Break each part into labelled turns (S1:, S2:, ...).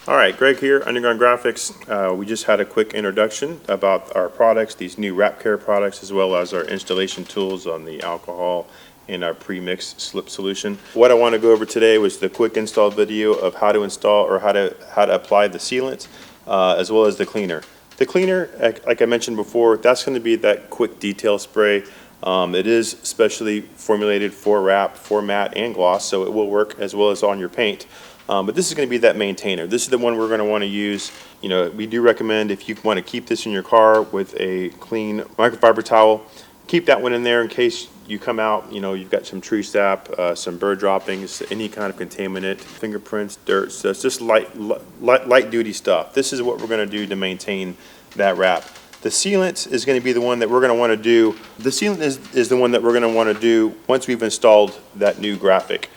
S1: All right, Greg here, Underground Graphics. We just had a quick introduction about our products, these new wrap care products, as well as our installation tools on the alcohol and our pre-mix slip solution. What I want to go over today was the quick install video of how to install or how to apply the sealant, as well as the cleaner. The cleaner, like I mentioned before, that's going to be that quick detail spray. It is specially formulated for wrap, for matte and gloss, so it will work as well as on your paint. But this is going to be that maintainer. This is the one we're going to want to use. You know, we do recommend, if you want to keep this in your car with a clean microfiber towel, keep that one in there in case you come out, you know, you've got some tree sap, some bird droppings, any kind of contaminant, fingerprints, dirt. So it's just light duty stuff. This is what we're going to do to maintain that wrap. The sealant is going to be the one that we're going to want to do. The sealant is the one that we're going to want to do once we've installed that new graphic.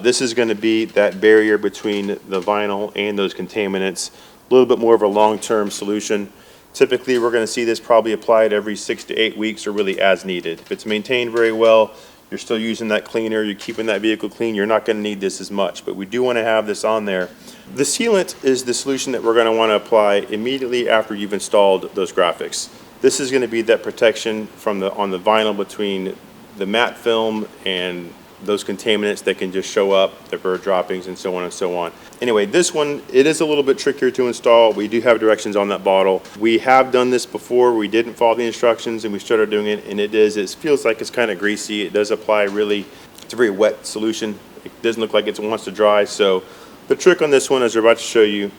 S1: This is going to be that barrier between the vinyl and those contaminants, a little bit more of a long-term solution. Typically, we're going to see this probably applied every 6 to 8 weeks or really as needed. If it's maintained very well, you're still using that cleaner, you're keeping that vehicle clean, you're not going to need this as much, but we do want to have this on there. The sealant is the solution that we're going to want to apply immediately after you've installed those graphics. This is going to be that protection from on the vinyl between the matte film and those contaminants that can just show up, the bird droppings and so on and so on. Anyway, this one, it is a little bit trickier to install. We do have directions on that bottle. We have done this before. We didn't follow the instructions and we started doing it, and it feels like it's kind of greasy. It does apply really, it's a very wet solution. It doesn't look like it wants to dry. So the trick on this one, as we're about to show you,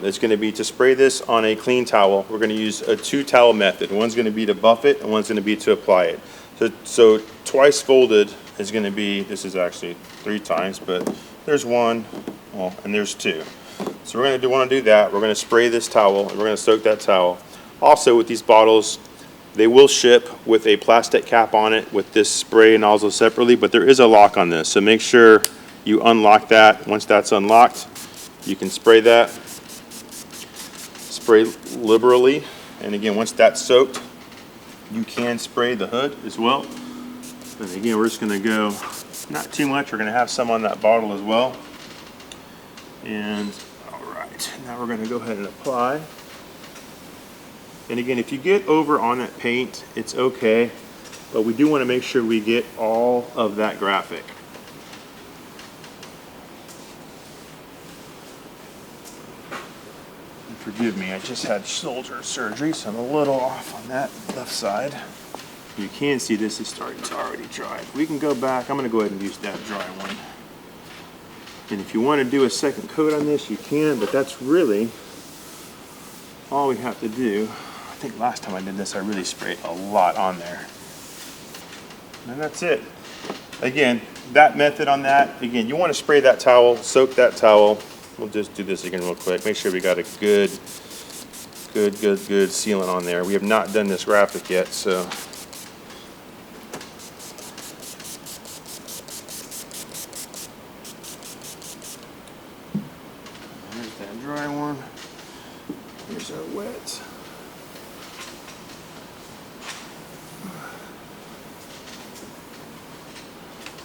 S1: is going to be to spray this on a clean towel. We're going to use a 2-towel method. One's going to be to buff it and one's going to be to apply it. So twice folded is going to be, this is actually 3 times, but there's 1, well, and there's 2. So we're going to want to do that. We're going to spray this towel and we're going to soak that towel. Also with these bottles, they will ship with a plastic cap on it with this spray nozzle separately, but there is a lock on this. So make sure you unlock that. Once that's unlocked, you can spray that. Spray liberally. And again, once that's soaked, you can spray the hood as well. And again, we're just going to go, not too much, we're going to have some on that bottle as well. And all right, now we're going to go ahead and apply. And again, if you get over on that paint, it's okay, but we do want to make sure we get all of that graphic. And forgive me, I just had shoulder surgery, so I'm a little off on that left side. You can see this is starting to already dry. We can go back. I'm going to go ahead and use that dry one. And if you want to do a second coat on this, you can, but that's really all we have to do. I think last time I did this, I really sprayed a lot on there. And that's it. Again, that method on that, again, you want to spray that towel, soak that towel. We'll just do this again real quick. Make sure we got a good sealant on there. We have not done this graphic yet, so. There's that dry one. Here's our wet.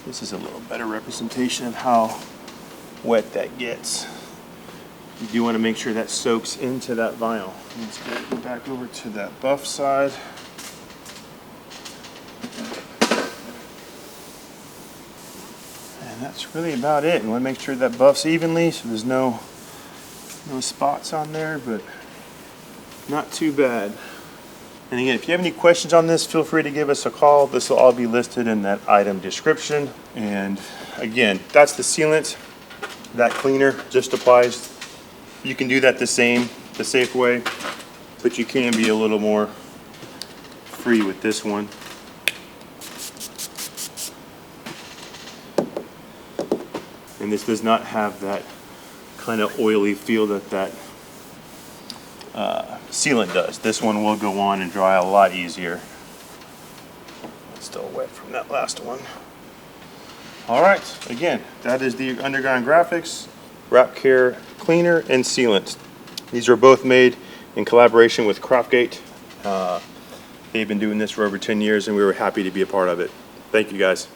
S1: This is a little better representation of how wet that gets. You do want to make sure that soaks into that vinyl. Let's go back over to that buff side. And that's really about it. You want to make sure that buffs evenly so there's no spots on there, but not too bad. And again, if you have any questions on this, feel free to give us a call. This will all be listed in that item description. And again, that's the sealant. That cleaner just applies. You can do that the safe way, but you can be a little more free with this one. And this does not have that kind of oily feel that sealant does. This one will go on and dry a lot easier. It's still wet from that last one. All right, again, that is the Underground Graphics Wrap Care Cleaner and Sealant. These are both made in collaboration with Cropgate. They've been doing this for over 10 years and we were happy to be a part of it. Thank you guys.